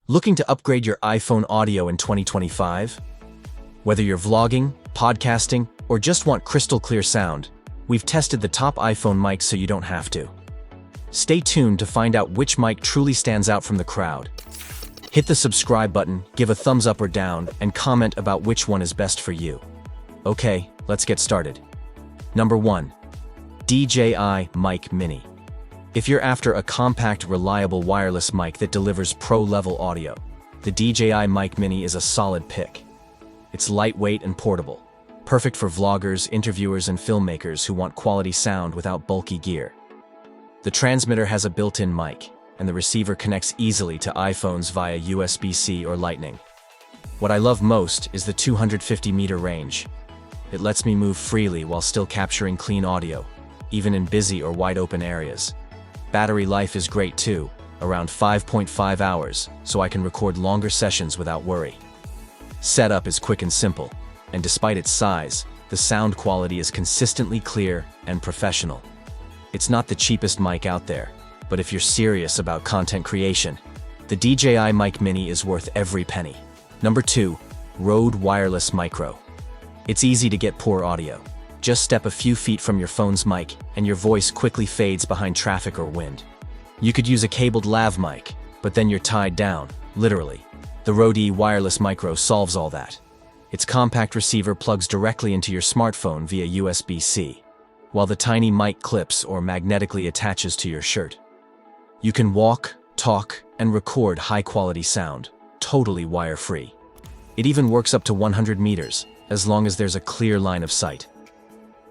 Looking to upgrade your iPhone audio in 2025? Whether you're vlogging, podcasting, or just want crystal clear sound, we've tested the top iPhone mics so you don't have to. Stay tuned to find out which mic truly stands out from the crowd. Hit the subscribe button, give a thumbs up or down, and comment about which one is best for you. Okay, let's get started. Number 1. DJI Mic Mini. If you're after a compact, reliable wireless mic that delivers pro-level audio, the DJI Mic Mini is a solid pick. It's lightweight and portable, perfect for vloggers, interviewers, and filmmakers who want quality sound without bulky gear. The transmitter has a built-in mic, and the receiver connects easily to iPhones via USB-C or Lightning. What I love most is the 250-meter range. It lets me move freely while still capturing clean audio, even in busy or wide-open areas. Battery life is great too, around 5.5 hours, so I can record longer sessions without worry. Setup is quick and simple, and despite its size, the sound quality is consistently clear and professional. It's not the cheapest mic out there, but if you're serious about content creation, the DJI Mic Mini is worth every penny. Number 2. RØDE Wireless Micro. It's easy to get poor audio. Just step a few feet from your phone's mic, and your voice quickly fades behind traffic or wind. You could use a cabled lav mic, but then you're tied down, literally. The RØDE Wireless Micro solves all that. Its compact receiver plugs directly into your smartphone via USB-C, while the tiny mic clips or magnetically attaches to your shirt. You can walk, talk, and record high-quality sound, totally wire-free. It even works up to 100 meters, as long as there's a clear line of sight.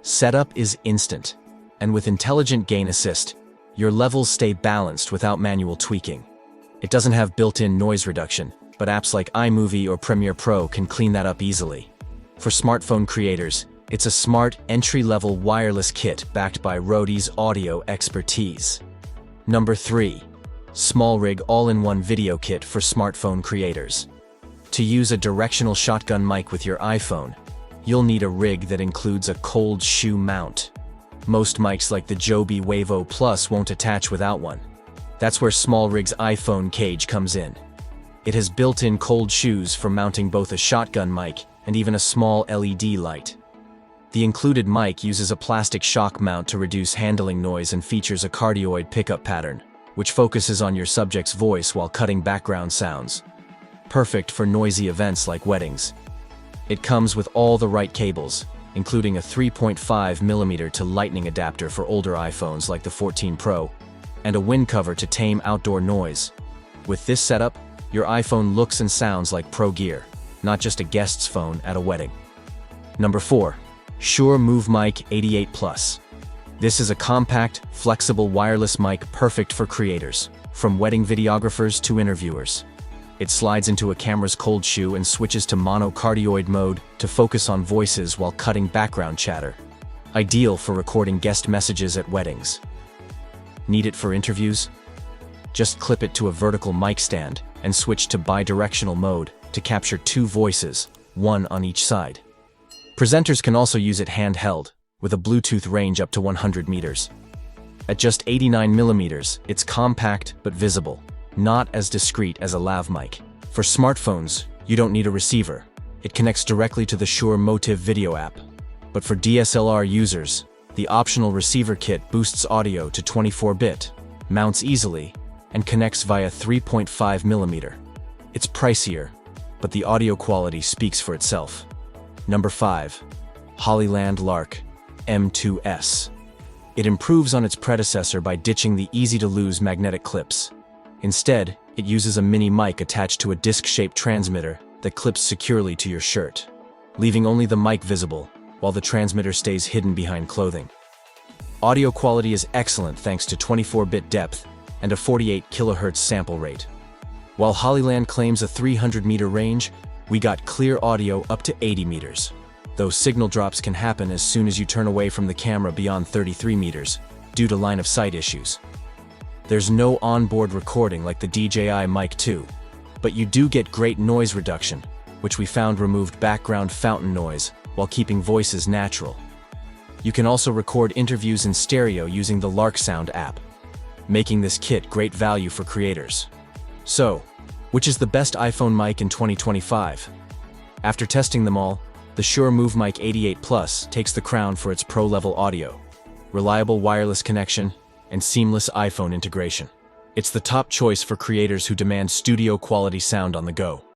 Setup is instant, and with intelligent gain assist, your levels stay balanced without manual tweaking. It doesn't have built-in noise reduction, but apps like iMovie or Premiere Pro can clean that up easily. For smartphone creators, it's a smart, entry-level wireless kit backed by RØDE's audio expertise. Number 3. SmallRig all-in-one video kit for smartphone creators. To use a directional shotgun mic with your iPhone, you'll need a rig that includes a cold shoe mount. Most mics like the Joby Wavo Plus won't attach without one. That's where SmallRig's iPhone cage comes in. It has built-in cold shoes for mounting both a shotgun mic and even a small LED light. The included mic uses a plastic shock mount to reduce handling noise and features a cardioid pickup pattern, which focuses on your subject's voice while cutting background sounds. Perfect for noisy events like weddings. It comes with all the right cables, including a 3.5mm to Lightning adapter for older iPhones like the 14 Pro, and a wind cover to tame outdoor noise. With this setup, your iPhone looks and sounds like pro gear, not just a guest's phone at a wedding. Number 4. Shure MoveMic 88 Plus. This is a compact, flexible wireless mic perfect for creators, from wedding videographers to interviewers. It slides into a camera's cold shoe and switches to monocardioid mode to focus on voices while cutting background chatter. Ideal for recording guest messages at weddings. Need it for interviews? Just clip it to a vertical mic stand and switch to bidirectional mode to capture 2 voices, one on each side. Presenters can also use it handheld, with a Bluetooth range up to 100 meters. At just 89mm, it's compact but visible, not as discreet as a lav mic. For smartphones, you don't need a receiver. It connects directly to the Shure Motiv video app. But for DSLR users, the optional receiver kit boosts audio to 24-bit, mounts easily, and connects via 3.5mm. It's pricier, but the audio quality speaks for itself. Number 5. Hollyland Lark M2S. It improves on its predecessor by ditching the easy-to-lose magnetic clips. Instead, it uses a mini mic attached to a disc-shaped transmitter that clips securely to your shirt, leaving only the mic visible, while the transmitter stays hidden behind clothing. Audio quality is excellent thanks to 24-bit depth and a 48 kHz sample rate. While Hollyland claims a 300-meter range, we got clear audio up to 80 meters. Though signal drops can happen as soon as you turn away from the camera beyond 33 meters, due to line-of-sight issues. There's no onboard recording like the DJI Mic 2, but you do get great noise reduction, which we found removed background fountain noise while keeping voices natural. You can also record interviews in stereo using the Lark Sound app, making this kit great value for creators. So, Which is the best iPhone mic in 2025? After testing them all, the Shure MoveMic 88 Plus takes the crown for its pro-level audio, reliable wireless connection, and seamless iPhone integration. It's the top choice for creators who demand studio-quality sound on the go.